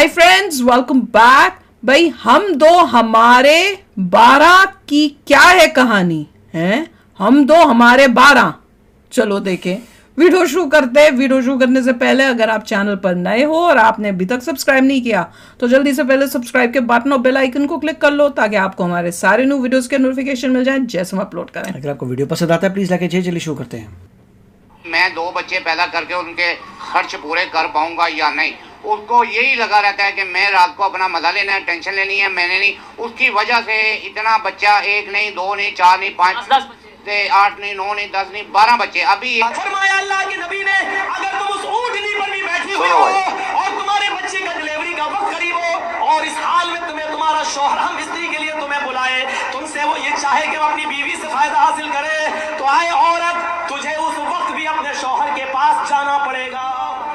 Hi friends, welcome back. भाई हम दो हमारे 12 की क्या है कहानी है? हम दो हमारे 12। चलो देखें, वीडियो शुरू करते हैं। वीडियो शुरू करने से पहले अगर आप चैनल पर नए हो और आपने अभी तक सब्सक्राइब नहीं किया तो जल्दी से पहले सब्सक्राइब के बटन और बेल आइकन को क्लिक कर लो ताकि आपको हमारे सारे न्यू वीडियोस के नोटिफिकेशन मिल जाएं जैसे हम अपलोड करें। अगर आपको वीडियो पसंद आता है प्लीज लाइक कीजिए। चलिए शुरू करते हैं। मैं 2 बच्चे पैदा करके उनके खर्च पूरे कर पाऊंगा या नहीं, उसको यही लगा रहता है कि मैं रात को अपना मजा लेना है, टेंशन लेनी है, मैंने नहीं। उसकी वजह से इतना बच्चा, 1 नहीं, 2 नहीं, 4 नहीं, 5 से 8 नहीं, 9 नहीं, 10 नहीं, 12 बच्चे। अभी फरमाया अल्लाह के नबी ने, अगर तुम उस ऊंटनी पर भी बैठी हुई हो और तुम्हारे बच्चे का डिलीवरी का वक्त करीब हो और इस हाल में तुम्हारा शौहर हम स्त्री के लिए तुम्हें बुलाए, तुमसे वो ये चाहे कि वो अपनी बीवी से फायदा हासिल करे, तो आए औरत, तुझे उस वक्त भी अपने शौहर के पास जाना पड़ेगा।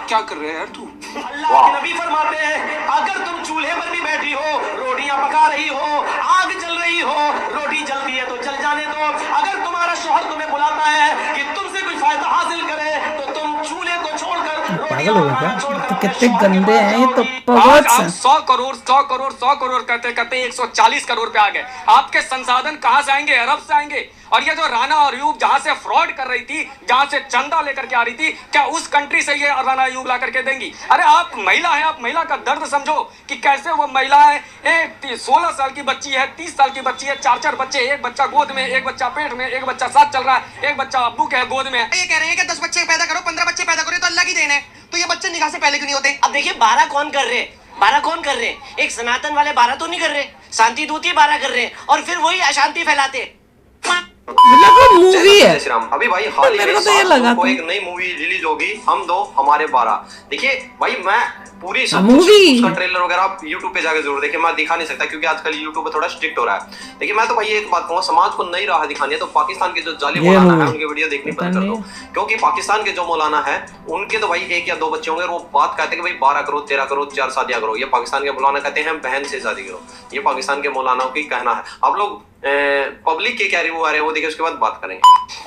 क्या कर रहे हैं तू? अल्लाह के नबी फरमाते हैं, अगर तुम चूल्हे पर भी बैठी हो, रोटियां पका रही हो, आग जल रही हो, रोटी जलती है तो जल जाने दो। अगर तुम्हारा शौहर तुम्हें बुलाता है कि तुमसे कोई फायदा हासिल करे तो तुम चूल्हे को छोड़कर पागल हो गया तो कितने गंदे हैं ये तो। आज आप 100 करोड़ करते करते 140 करोड़ पे आ गए। आपके संसाधन कहां से आएंगे? अरब से आएंगे। और ये जो राना और अयूब जहां से फ्रॉड कर रही थी, जहां से चंदा लेकर के आ रही थी, क्या उस कंट्री से ये राना अयूब ला करके देंगी? अरे आप महिला है, आप महिला का दर्द समझो कि कैसे वो महिला है। 16 साल की बच्ची है, 30 साल की बच्ची है, 4 बच्चे, एक बच्चा गोद में, एक बच्चा पेट में, एक बच्चा साथ चल रहा है, एक बच्चा अब्बू के गोद में। ये कह रहे हैं कि 10 बच्चे पैदा करो, 15 बच्चे पैदा करो तो अल्लाह की देन है, तो ये बच्चे निकाह से पहले क्यों नहीं होते? अब देखिए 12 कौन कर रहे हैं, 12 कौन कर रहे हैं? एक सनातन वाले 12 तो नहीं कर रहे, शांति दूती 12 कर रहे हैं और फिर वही अशांति फैलाते। मूवी है अभी भाई हाल ही में को एक नई मूवी रिलीज होगी, हम दो हमारे 12। देखिए भाई, मैं पूरी मूवी उसका ट्रेलर वगैरह आप YouTube पे जाके जरूर देखिए। मैं दिखा नहीं सकता क्योंकि आजकल YouTube थोड़ा स्ट्रिक्ट हो रहा है। देखिए मैं तो भाई एक बात कहूँगा, समाज को नई राह दिखानी है तो पाकिस्तान के जो जालिम मौलाना है उनके वीडियो देखनी बंद कर दो। क्योंकि पाकिस्तान के जो मौलाना है उनके तो भाई 1 या 2 बच्चे होंगे, वो बात कहते हैं कि भाई 12 करोड़ 13 करोड़ 4 शादियां करो। ये पाकिस्तान के मौलाना कहते हैं बहन से शादी करो। ये पाकिस्तान के मौलानाओं की कहना है। आप लोग पब्लिक के क्या रिव्यू आ रहे हैं वो देखिए, उसके बाद बात करेंगे।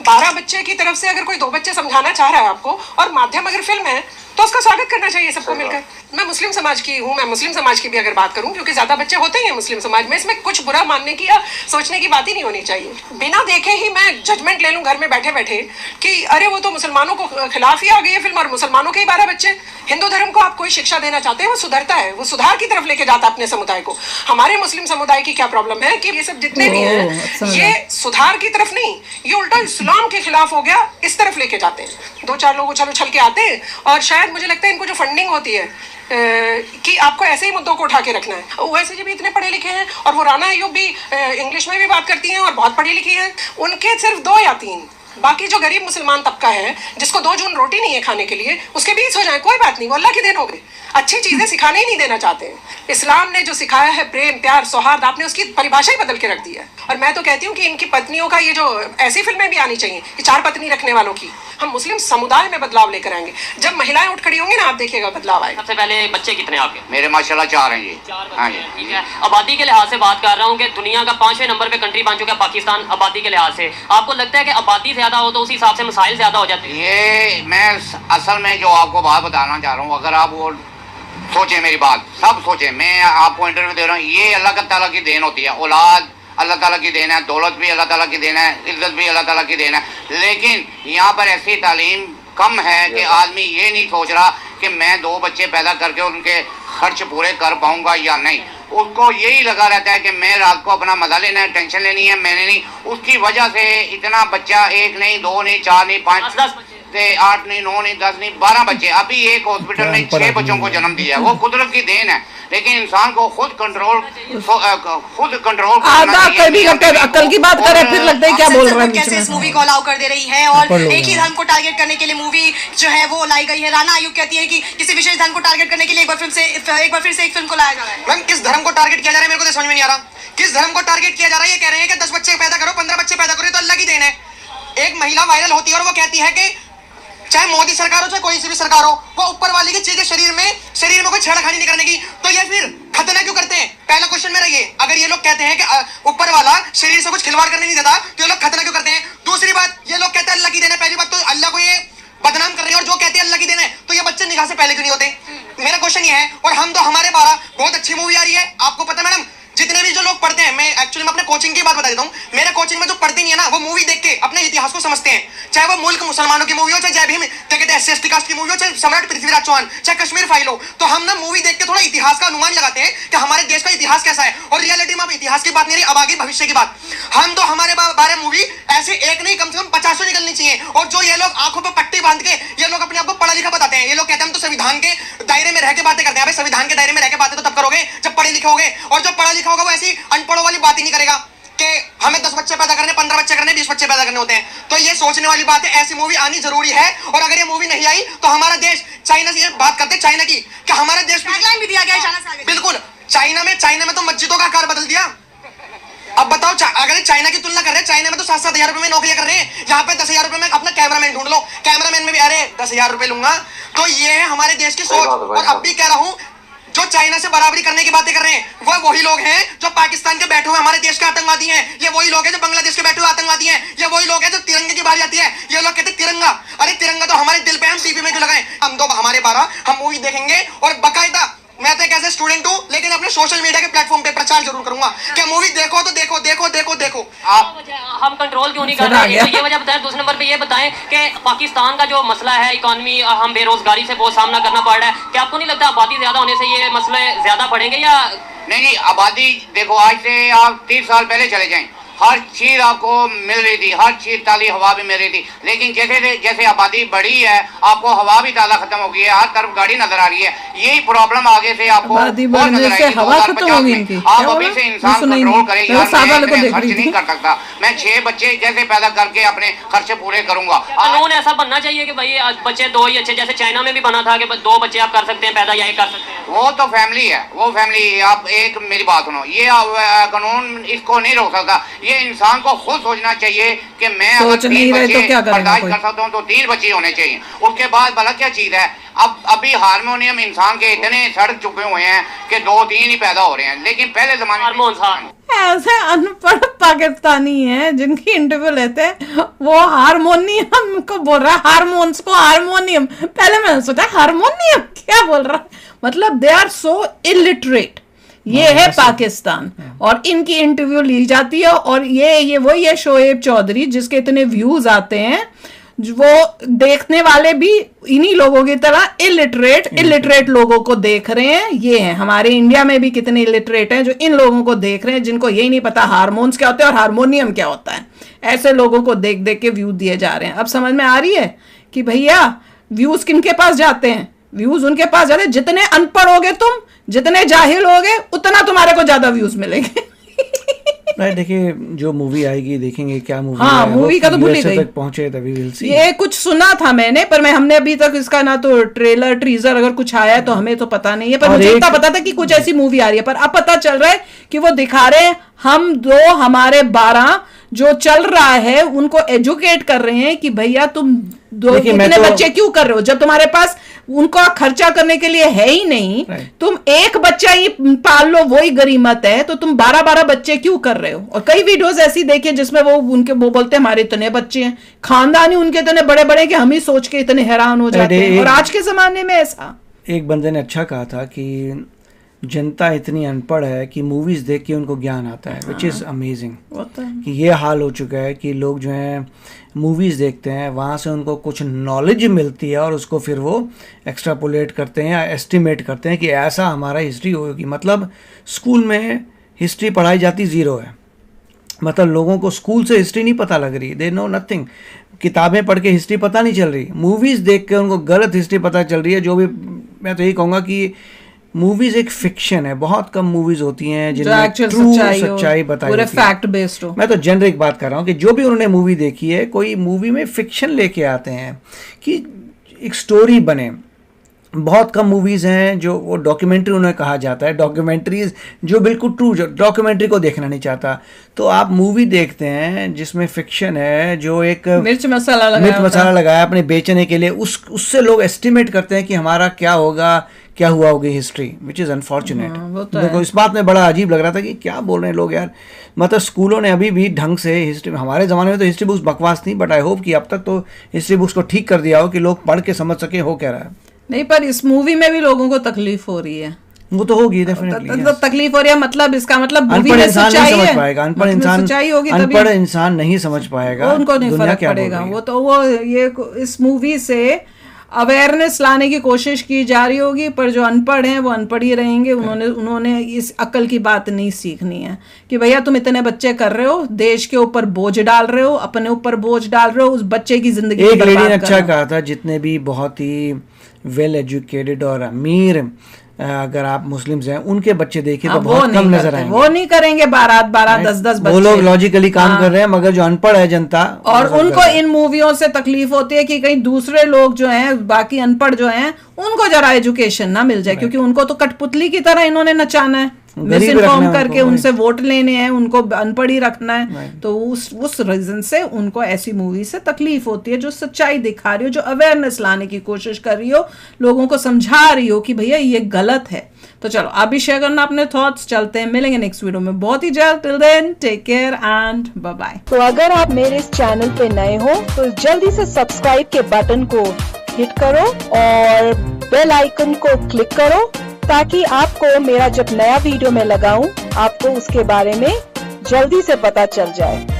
12 बच्चे की तरफ से अगर कोई 2 बच्चे समझाना चाह रहा है आपको और माध्यम अगर फिल्म है तो उसका स्वागत करना चाहिए सबको मिलकर। मैं मुस्लिम समाज की हूँ, मैं मुस्लिम समाज की भी अगर बात करूँ, क्योंकि ज्यादा बच्चे होते ही हैं मुस्लिम समाज में, इसमें कुछ बुरा मानने की या सोचने की बात ही नहीं होनी चाहिए। बिना देखे ही मैं जजमेंट ले लूं घर में बैठे बैठे कि अरे वो तो मुसलमानों को खिलाफ ही आ गई है फिल्म और मुसलमानों के ही 12 बच्चे। हिंदू धर्म को आप कोई शिक्षा देना चाहते हैं, वो सुधरता है, वो सुधार की तरफ लेके जाता है अपने समुदाय को। हमारे मुस्लिम समुदाय की क्या प्रॉब्लम है कि ये सब जितने भी हैं ये सुधार की तरफ नहीं, ये उल्टा इस्लाम के खिलाफ हो गया, इस तरफ लेके जाते हैं। 2-4 लोग उछल उछल के आते हैं और शायद मुझे लगता है इनको जो फंडिंग होती है कि आपको ऐसे ही मुद्दों को उठा के रखना है। वैसे जी भी इतने पढ़े लिखे हैं और वो राना अयूब भी इंग्लिश में भी बात करती हैं और बहुत पढ़ी लिखी हैं। उनके सिर्फ 2 या 3, बाकी जो गरीब मुसलमान तबका है जिसको 2 जून रोटी नहीं है खाने के लिए, उसके 20 हो जाए, कोई बात नहीं, वो अल्लाह की देन हो गई। अच्छी चीजें सिखाने ही नहीं देना चाहते हैं। इस्लाम ने जो सिखाया है प्रेम प्यार सौहार्द, आपने उसकी परिभाषा ही बदल के रख दी है। और मैं तो कहती हूँ कि इनकी पत्नियों का ये जो ऐसी फिल्में भी आनी चाहिए कि 4 पत्नी रखने वालों की, हम मुस्लिम समुदाय में बदलाव लेकर आएंगे। जब महिलाएं उठ खड़ी होंगी ना, आप देखिएगा बदलाव आएगा। सबसे पहले बच्चे कितने आपके? मेरे माशाल्लाह 4 हैं जी। हाँ जी, ठीक है। आबादी के लिहाज से बात कर रहा हूँ कि दुनिया का 5वें नंबर पे कंट्री बन चुका है पाकिस्तान आबादी के लिहाज से। आपको लगता है कि आबादी ज्यादा हो तो उसी हिसाब से मसाइल ज्यादा हो जाते हैं? ये मैं असल में जो आपको बात बताना चाह रहा हूँ, अगर आप वो सोचे, मेरी बात सब सोचे, मैं आपको इंटरव्यू दे रहा हूँ, ये अल्लाह ताला की देन होती है। औलाद अल्लाह ताला की देन है, दौलत भी अल्लाह ताला की देन है, इज्जत भी अल्लाह ताला की देन है। लेकिन यहाँ पर ऐसी तालीम कम है कि आदमी ये नहीं सोच रहा कि मैं 2 बच्चे पैदा करके उनके खर्च पूरे कर पाऊंगा या नहीं। उसको यही लगा रहता है कि मैं रात को अपना मजा लेना है, टेंशन लेनी है, मैंने नहीं। उसकी वजह से इतना बच्चा, 1 नहीं, 2 नहीं, 4 नहीं, 5 से 8 नहीं, 9 नहीं, 10 नहीं, 12 बच्चे। अभी एक हॉस्पिटल में 6 बच्चों को जन्म दिया है, वो कुदरत की देन है। लेकिन इंसान को खुद कंट्रोल आधा अकल की बात करे फिर लगता है क्या बोल रहा है। कैसे इस मूवी को अलाउ कर दे रही है और एक ही धर्म को टारगेट करने के लिए मूवी जो है वो लाई गई है। राना अयूब कहती है कि किसी विशेष धर्म को टारगेट करने के लिए एक बार फिर से एक फिल्म को लाया जा रहा है। मैम, किस धर्म को टारगेट किया जा रहा है मेरे को तो समझ में नहीं आ रहा। किस धर्म को टारगेट किया जा रहा है? ये कह रहे हैं कि 10 बच्चे पैदा करो, 15 बच्चे पैदा करो तो अल्लाह की देन है। एक महिला वायरल होती है और वो कहती है कि चाहे मोदी सरकार हो चाहे कोई सी भी सरकार हो, वो ऊपर वाले की चीजें शरीर में कोई छेड़खानी नहीं करने की, तो ये फिर खतना क्यों करते हैं? पहला क्वेश्चन मेरा ये, अगर ये लोग कहते हैं कि ऊपर वाला शरीर से कुछ खिलवाड़ करने नहीं देता तो ये लोग खतना क्यों करते हैं? दूसरी बात, ये लोग कहते हैं अल्लाह की देन है। पहली बात तो अल्लाह को ये बदनाम कर रहे हैं और जो कहते हैं अल्लाह की देन है, तो ये बच्चे से पहले क्यों नहीं होते? मेरा क्वेश्चन ये है। और हम तो हमारे 12 बहुत अच्छी मूवी आ रही है, आपको पता है मैडम, जितने भी जो लोग पढ़ते हैं, मैं एक्चुअली मैं अपने कोचिंग की बात बता देता हूँ, मेरे कोचिंग में जो पढ़ते नहीं है ना, वो मूवी देख के अपने इतिहास को समझते हैं, चाहे वो मुल्क मुसलमानों की मूवी हो, चाहे जय भीम SC/ST कास्ट की मूवी हो, चाहे सम्राट पृथ्वीराज चौहान, चाहे कश्मीर फाइल हो। तो हम ना मूवी देख के थोड़ा इतिहास का अनुमान लगाते हैं कि हमारे देश का इतिहास कैसा है। और रियलिटी में अब इतिहास की बात नहीं रही, अब आगे भविष्य की बात। हम तो हमारे 12 मूवी ऐसे एक नहीं, कम से कम 50 निकलनी चाहिए। और जो ये लोग आंखों पर पट्टी बांध के ये लोग अपने आप को पढ़ा लिखा बताते हैं, ये लोग कहते हैं हम तो संविधान के दायरे में रह के बातें करते हैं। संविधान के दायरे में रह के बातें तो तब करोगे जब पढ़े लिखे होगे, और जो पढ़ा लिखा होगा वो ऐसी अनपढ़ों वाली बात ही नहीं करेगा कि हमें 10 बच्चे पैदा करने, 15 बच्चे करने, 20 बच्चे पैदा करने होते हैं। तो ये सोचने वाली बात है, ऐसी मूवी आनी जरूरी है। और अगर ये मूवी नहीं आई तो हमारा देश चाइना से, बात करते हैं चाइना की, कि हमारा देश गाइडलाइन भी दिया गया है चाइना से आगे। बिल्कुल, चाइना में तो मस्जिदों का आकार बदल दिया। अब बताओ, अगर चाइना की तुलना कर रहे हैं, चाइना में तो 7-7 हजार रुपए में नौकरियां कर रहे हैं, यहाँ पे 10 हजार रुपए में अपना कैमरामैन ढूंढ लो, कैमरामैन में भी अरे 10 हजार रुपए लूंगा। तो ये है हमारे देश की सोच। और अब भी कह रहा हूँ, जो चाइना से बराबरी करने की बातें कर रहे हैं वो वही लोग हैं जो पाकिस्तान के बैठे हुए हमारे देश के आतंकवादी हैं। ये वही लोग हैं जो बांग्लादेश के बैठे हुए आतंकवादी हैं। ये वही लोग हैं जो तिरंगे की बारी आती है, ये लोग कहते हैं तिरंगा। अरे तिरंगा तो हमारे दिल पे, हम टीवी में क्यों लगाएं? हम तो हमारे 12 हम मूवी देखेंगे। और बाकायदा मैं तो एक ऐसे स्टूडेंट हूँ, लेकिन अपने सोशल मीडिया के प्लेटफॉर्म पे प्रचार जरूर करूंगा कि मूवी देखो तो देखो देखो देखो देखो। आप हम कंट्रोल क्यों नहीं कर रहे? ये वजह बताएं। दूसरे नंबर पे ये बताएं कि पाकिस्तान का जो मसला है इकोनॉमी, हम बेरोजगारी से बहुत सामना करना पड़ रहा है, क्या आपको नहीं लगता आबादी ज्यादा होने से ये मसले ज्यादा बढ़ेंगे? या नहीं, आबादी देखो, आज से आप 30 साल पहले चले जाएं, हर चीज आपको मिल रही थी, हर चीज ताली हवा भी मिल रही थी। लेकिन जैसे आबादी बढ़ी है, आपको हवा भी ताला खत्म हो गई है, हर तरफ गाड़ी नजर आ रही है। यही प्रॉब्लम आगे से आपको बहुत नजर आएगी। 2050 में आप अभी से इंसान कंट्रोल करें, मैं खर्च नहीं कर सकता, मैं 6 बच्चे जैसे पैदा करके अपने खर्चे पूरे करूंगा। कानून ऐसा बनना चाहिए कि भाई बच्चे 2 ही अच्छे, जैसे चाइना में भी बना था कि 2 बच्चे आप कर सकते हैं पैदा, या एक कर सकते हैं। वो तो फैमिली है, वो फैमिली। आप एक मेरी बात सुनो, ये कानून इसको नहीं रोक सकता। ये इंसान को खुद सोचना चाहिए कि मैं अगर 3 बच्चे बर्दाश्त कर सकता हूँ तो 3 बच्चे होने चाहिए। उसके बाद भला क्या चीज है? अभी हार्मोनियम इंसान के इतने सड़ चुके हुए हैं कि 2-3 ही पैदा हो रहे हैं, लेकिन पहले जमाने में ऐसे अनपढ़ पाकिस्तानी हैं जिनकी इंटरव्यू लेते हैं, वो हारमोनियम को बोल रहा है, हारमोन्स को हारमोनियम। पहले मैंने सोचा हारमोनियम क्या बोल रहा है, मतलब दे आर सो इलिटरेट। ये है पाकिस्तान, और इनकी इंटरव्यू ली जाती है। और ये शोएब चौधरी जिसके इतने व्यूज आते हैं, वो देखने वाले भी इन्हीं लोगों की तरह इलिटरेट लोगों को देख रहे हैं। ये हैं हमारे इंडिया में भी कितने इलिटरेट हैं जो इन लोगों को देख रहे हैं, जिनको यही नहीं पता हार्मोन्स क्या होते हैं और हारमोनियम क्या होता है। ऐसे लोगों को देख देख के व्यू दिए जा रहे हैं। अब समझ में आ रही है कि भैया व्यूज किनके पास जाते हैं? व्यूज उनके पास जाते हैं, जितने अनपढ़ होगे तुम, जितने जाहिल होगे, उतना तुम्हारे को ज्यादा व्यूज मिलेंगे। राइट, देखिए जो मूवी आएगी देखेंगे क्या मूवी हाँ, है, मूवी का तो भूल ही गई। तक पहुंचे तभी विल सी। ये कुछ सुना था मैंने, पर हमने अभी तक इसका ना तो ट्रेलर टीजर अगर कुछ आया है तो हमें तो पता नहीं है। पर मुझे इतना पता था कि कुछ ऐसी मूवी आ रही है, पर अब पता चल रहा है कि वो दिखा रहे हैं हम 2 हमारे 12 जो चल रहा है, उनको एजुकेट कर रहे हैं कि भैया तुम इतने बच्चे क्यों कर रहे हो जब तुम्हारे पास उनका खर्चा करने के लिए है ही नहीं। तुम एक बच्चा ही पाल लो, वही गरीमत है, तो तुम 12-12 बच्चे क्यों कर रहे हो? और कई वीडियोस ऐसी देखिए जिसमें वो बोलते हैं हमारे इतने बच्चे हैं, खानदान ही उनके इतने बड़े बड़े कि हम ही सोच के इतने हैरान हो जाते हैं। और आज के जमाने में ऐसा एक बंदे ने अच्छा कहा था कि जनता इतनी अनपढ़ है कि मूवीज देख के उनको ज्ञान आता है, विच इज़ अमेजिंग। कि ये हाल हो चुका है कि लोग जो हैं मूवीज देखते हैं, वहाँ से उनको कुछ नॉलेज मिलती है और उसको फिर वो एक्स्ट्रापोलेट करते हैं या एस्टिमेट करते हैं कि ऐसा हमारा हिस्ट्री होगी। मतलब स्कूल में हिस्ट्री पढ़ाई जाती 0 है, मतलब लोगों को स्कूल से हिस्ट्री नहीं पता लग रही, दे नो नथिंग। किताबें पढ़ के हिस्ट्री पता नहीं चल रही, मूवीज़ देख के उनको गलत हिस्ट्री पता चल रही है। जो भी मैं तो यही कहूँगा कि मूवीज एक फिक्शन है, बहुत कम मूवीज होती हैं जिनमें ट्रू सच्चाई बताई पूरे फैक्ट बेस्ड हो। मैं तो जेनरिक बात कर रहा हूँ कि जो भी उन्होंने मूवी देखी है, कोई मूवी में फिक्शन लेके आते हैं कि एक स्टोरी बने। बहुत कम मूवीज़ हैं जो वो डॉक्यूमेंट्री उन्हें कहा जाता है, डॉक्यूमेंट्रीज जो बिल्कुल ट्रू, जो डॉक्यूमेंट्री को देखना नहीं चाहता। तो आप मूवी देखते हैं जिसमें फिक्शन है, जो एक मिर्च मसाला लगाया अपने बेचने के लिए, उससे लोग एस्टिमेट करते हैं कि हमारा क्या होगा, क्या हुआ होगी हिस्ट्री, विच इज़ अनफॉर्चुनेट। देखो इस बात में बड़ा अजीब लग रहा था कि क्या बोल रहे हैं लोग यार। मतलब स्कूलों ने अभी भी ढंग से हिस्ट्री, हमारे ज़माने में तो हिस्ट्री बुक्स बकवास थी, बट आई होप कि अब तक तो हिस्ट्री बुक्स को ठीक कर दिया हो कि लोग पढ़ के समझ सके हो क्या रहा है। नहीं, पर इस मूवी में भी लोगों को तकलीफ हो रही है। वो तो होगी डेफिनेटली, तकलीफ हो रही है, मतलब इसका मतलब अनपढ़ इंसान नहीं समझ पाएगा, अनपढ़ इंसान नहीं समझ पाएगा, उनको नहीं फर्क पड़ेगा। वो तो वो ये इस मूवी से अवेयरनेस लाने की कोशिश की जा रही होगी, पर जो अनपढ़ हैं वो अनपढ़ ही रहेंगे। उन्होंने इस अक्ल की बात नहीं सीखनी है कि भैया तुम इतने बच्चे कर रहे हो, देश के ऊपर बोझ डाल रहे हो, अपने ऊपर बोझ डाल रहे हो, उस बच्चे की जिंदगी एक लेडी ने अच्छा कहा था, जितने भी बहुत ही वेल एजुकेटेड और अमीर अगर आप मुस्लिम्स हैं उनके बच्चे देखें तो बहुत कम नजर आएंगे। वो नहीं करेंगे 12-10 बच्चे, वो लोग लॉजिकली काम कर रहे हैं, मगर जो अनपढ़ है जनता, और उनको इन मूवियों से तकलीफ होती है कि कहीं दूसरे लोग जो हैं, बाकी अनपढ़ जो हैं, उनको जरा एजुकेशन ना मिल जाए, क्योंकि उनको तो कठपुतली की तरह इन्होंने नचाना है, मिस इन्फॉर्म करके उनसे वोट लेने हैं, उनको अनपढ़ ही रखना है। तो उस रीजन से उनको ऐसी मूवी से तकलीफ होती है जो सच्चाई दिखा रही हो, जो अवेयरनेस लाने की कोशिश कर रही हो, लोगों को समझा रही हो कि भैया ये गलत है। तो चलो आप भी शेयर करना अपने थॉट्स, चलते हैं, मिलेंगे नेक्स्ट वीडियो में बहुत ही जल्द। Till then take care and bye bye. तो अगर आप मेरे इस चैनल पे नए हो तो जल्दी से सब्सक्राइब के बटन को हिट करो और बेल आइकन को क्लिक करो, ताकि आपको मेरा जब नया वीडियो मैं लगाऊं आपको उसके बारे में जल्दी से पता चल जाए।